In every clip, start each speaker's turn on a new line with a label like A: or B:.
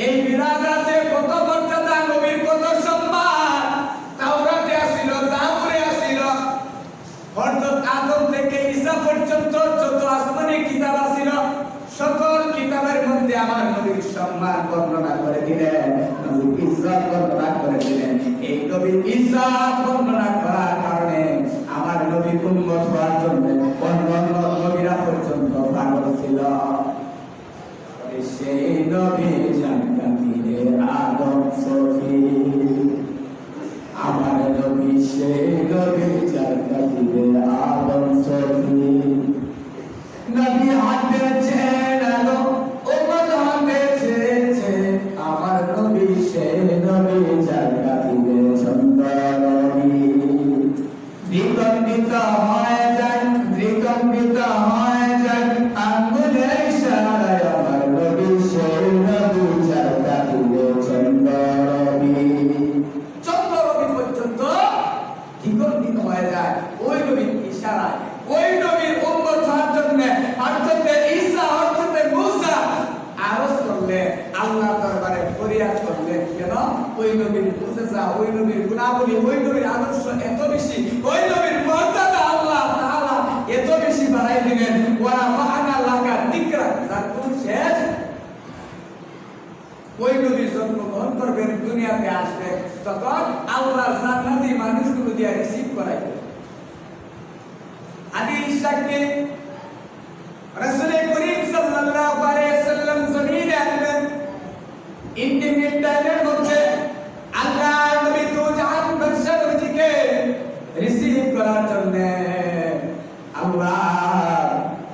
A: এই মিলাদাতে কত মর্যাদা, নবীর কত সম্মান। তাওরাতে আসিল, জাবুরে আসিল, হযরত আদম থেকে ঈসা পর্যন্ত যত আসমানি কিতাব আসিল, সকল কিতাবের মধ্যে আমার নবীর সম্মান বর্ণনা করে দিলেন, নবীর ইজ্জত বর্ণনা করে দিলেন। এই নবীর ইজ্জত বর্ণনা করার কারণে আমার নবীর উম্মত হওয়ার জন্য অন্যান্য নবীরা পর্যন্ত পাগল ছিল। সেই নবী জান্নাতীরে আদম সফি, আমার নবী সেই নবী জান্নাতীরে আদম সফি। নবী হাত দিয়েছেন আলো, উম্মত হাত দিয়েছে, আমার নবী সেই নবী জান্নাতীরে সুন্দর নবী। দ্বিগম্বিত হয়ে যায়, দ্বিগম্বিত হয়ে যায় আঙ্গুলের ইশারায় আমার নবী সেই নবী জান্নাতীরে সুন্দর নবী। চন্দ্র নবী পর্যন্ত দ্বিগম্বিত হয়ে যায় ওই নবীর ইশারায়, ওই নবীর উম্মত হওয়ার জন্য হযরত ঈসা, হযরত মূসা আরজ করলে, আল্লাহর দরবারে ফরিয়াদ করলে। কেন? ওই নবীর মুজিজা, ওই নবীর গুণাবলী, ওই নবীর আদর্শ এত বেশি, ওই নবীর মর্যাদা আল্লাহ তাআলা এত বেশি বাড়াই দিলেন। ওয়া রাফা'না লাকা যিকরাক, যার কোন শেষ। ওই নবীর জন্মগ্রহণ করবেন, দুনিয়াতে আসবে, তখন আল্লাহর জান্নাতি মানুষগুলো দিয়ে রিসিভ করাইবে। হাদিস সাক্ষী রাসূল করিম সাল্লাল্লাহু আলাইহি ওয়াসাল্লাম জমিনে আসবেন। ইন্টিমেট টাইমের মধ্যে আল্লাহ নবী দুজাহান বাদশা নবীকে রিসিভ করার জন্য আল্লাহ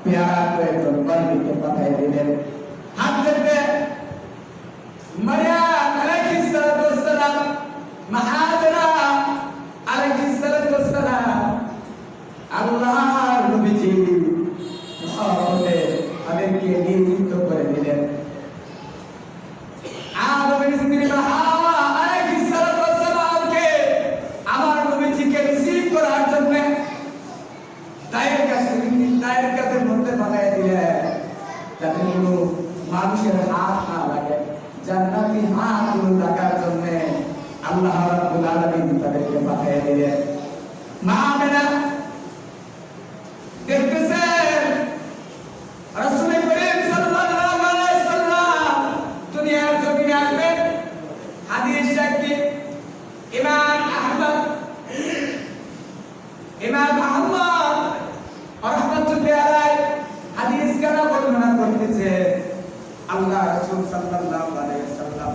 A: প্যারা করে দরবারকে পাঠিয়ে দিলেন। হযরত মারইয়াম আলাইহিস সালাতু ওয়াস সালাম, মা হাজরা আলাইহিস সালাতু ওয়াস সালাম আল্লাহর নবীজি মহব্বতে তাদেরকে নিযুক্ত করে দিলেন। আদমের স্ত্রী হাওয়া আলাইহিস সালাতু ওয়াস সালামকে আমার নবীজিকে রিসিভ করার জন্য দায়ের কাছে মধ্যে পাঠিয়ে দিলেন, যাতে কোনো মানুষের হাত না লাগে। জান্নাতি হাতগুলো লাগার জন্য আল্লাহ রাব্বুল আলামিন তাদেরকে পাঠিয়ে দিলেন। মা আমেনা দেখতেছেন রাসূল করিম সাল্লাল্লাহু আলাইহি ওয়াসাল্লাম দুনিয়ার জমিনে আসবেন। হাদিস সাক্ষী ইমাম আহমদ রাহমাতুল্লাহি আলাইহি হাদিস কারা বর্ণনা করতেছে। আল্লাহ রাসূল সাল্লাল্লাহু আলাইহি ওয়াসাল্লাম,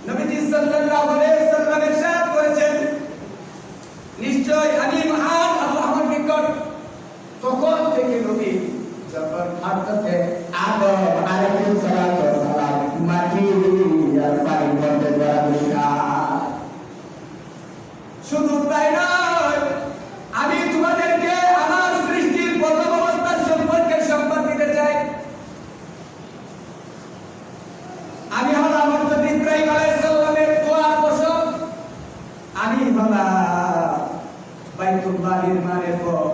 A: নবীজি সাল্লাল্লাহু আলাইহি ওয়াসাল্লাম ইরশাদ করেছেন, নিশ্চয় আমি মহান আল্লাহর নিকট তখন থেকে নবী যখন হযরত আদম আলাইহিস সালাম মাটি আর পানির মধ্যে জড়াইয়া। শুধু তাই নয়, আমি তোমাদেরকে আমার সৃষ্টির প্রথম অবস্থা সম্পর্কে সংবাদ দিতে চাই। আমি হলাম হযরত ইব্রাহিম আলাইহিস সালামের দোয়ার ফসল। আমি হলাম বাইতুল্লাহ নির্মাণের পর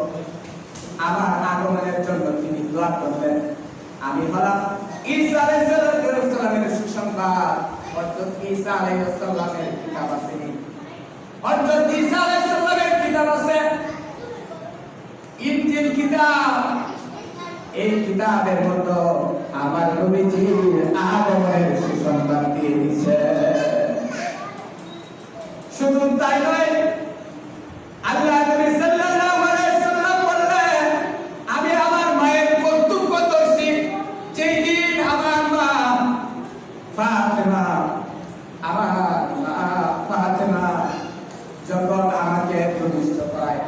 A: আমার আগমনের জন্য তিনি দোয়া করলেন। আমি হলাম ঈসা আলাইহিস সালামের সুসংবাদ। হযরত ঈসা আলাইহিস সালামের কিতাব আছে, হযরত ঈসা আলাইহিস সালামের কিতাব আছে, ইনজিল কিতাব। এই কিতাবের মধ্যে আমার নবীজির আগমনের সুসংবাদ দিয়ে দিয়েছে। শুধু তাই নয়, আল্লাহ নবী সাল্লাল্লাহু আলাইহি ওয়াসাল্লাম বললেন, আমি আমার মায়ের কর্তব্য করছি। যেই দিন আমার মা ফাতেমা, যখন আমাকে প্রতিষ্ঠা করায়,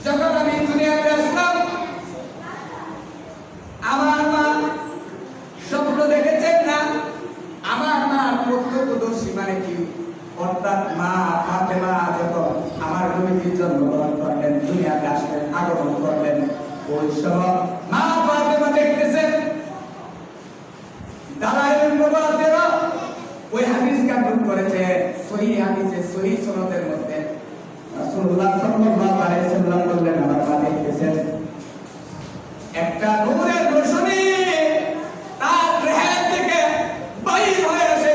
A: যখন আমি দুনিয়াতে আসলাম, আমার মা স্বপ্ন দেখেছেন না। আমার মা প্রত্যক্ষদর্শী মানে কি? অর্থাৎ মা ফাতেমা যখন আমার নবীজির জন্মগ্রহণ করলেন, দুনিয়াতে আসলেন, আগমন করলেন, ওই সময় মা ফাতেমা দেখতেছেন। দালাইল মুবারকের ওই হাদিস কানুন করেছে, সহিহ হাদিসে, সহিহ সনদের মধ্যে রাসূলুল্লাহ সাল্লাল্লাহু আলাইহি ওয়াসাল্লাম বললেন, আমার মা দেখতেছেন একটা নূরের রোশনী তার দেহ থেকে বাইর হয়ে এসে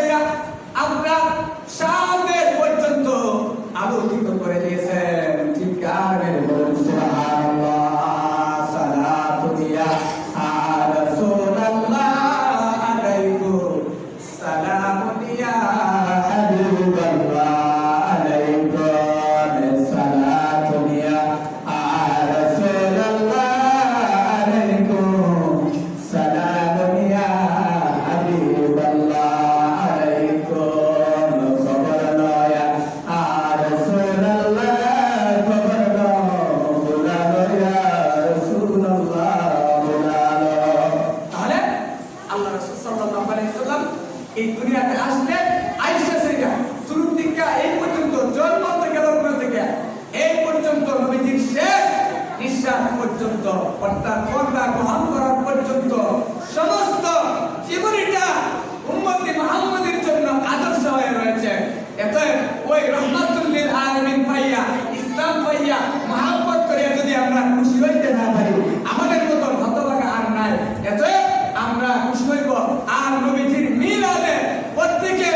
A: এই দুনিয়াতে আসলে আইসা সেটা শুরু থেকে এই পর্যন্ত জন্ম থেকে লগ্ন থেকে এই পর্যন্ত নবীজির শেষ নিঃশ্বাস পর্যন্ত অর্থাৎ পর্দা গ্রহণ করার পর্যন্ত সমস্ত জীবনীটা উম্মতি মুহাম্মাদের জন্য আদর্শ হয়ে রয়েছে। এত ওই রহমাতুল লিল আলামিন পাইয়া ইসলাম পাইয়া মহব্বত করে যদি আমরা খুশি হইতে না পারি, আমাদের মতো হতভাগা আর নাই। এত আমরা খুশি হইব আর নবীজির মিলাদে প্রত্যেকে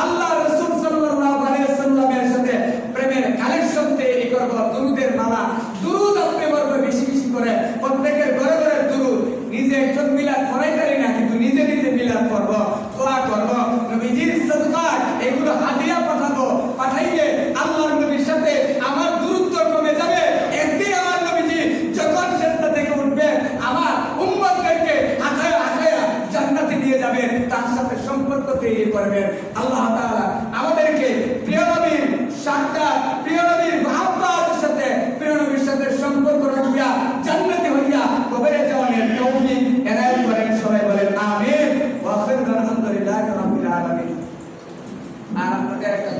A: আল্লাহ রাসূল সাল্লাল্লাহু আলাইহি ওয়াসাল্লামের সাথে প্রেমের কালেকশন তৈরি করব, দুরুদের মালা, দুরুদ আপনি বলব বেশি বেশি করে, প্রত্যেকের ঘরে ঘরে দুরুদ। নিজে একজন মিলাদ পড়াই পারি না, কিন্তু নিজে নিজে মিলাদ করব, দোয়া করব, নবীজির সাদকায় এগুলো হাদিয়া পাঠাবো। পাঠাইলে আল্লাহর নবীর সাথে আমার দূরত্ব কমে যাবে। একদিন আমার নবীজি যখন সেজদা থেকে উঠবে, আমার উম্মতদেরকে হাঁটায়া হাঁটায়া জান্নাতে নিয়ে যাবে, তার সাথে সম্পর্ক তৈরি করবেন। আল্লাহ তাআলা আমাদেরকে প্রিয় নবীর সাক্ষাৎ, প্রিয় নবীর মহব্বতের সাথে, প্রিয় নবীর সাথে সম্পর্ক রাখিয়া জান্নাতে হইয়া কবরে যাওয়ার তৌফিক এনায়েত করেন। সবাই বলেন আমিন। ওয়া আখিরু আলহামদুলিল্লাহি রাব্বিল আলামিন। আর আপনাদের একটা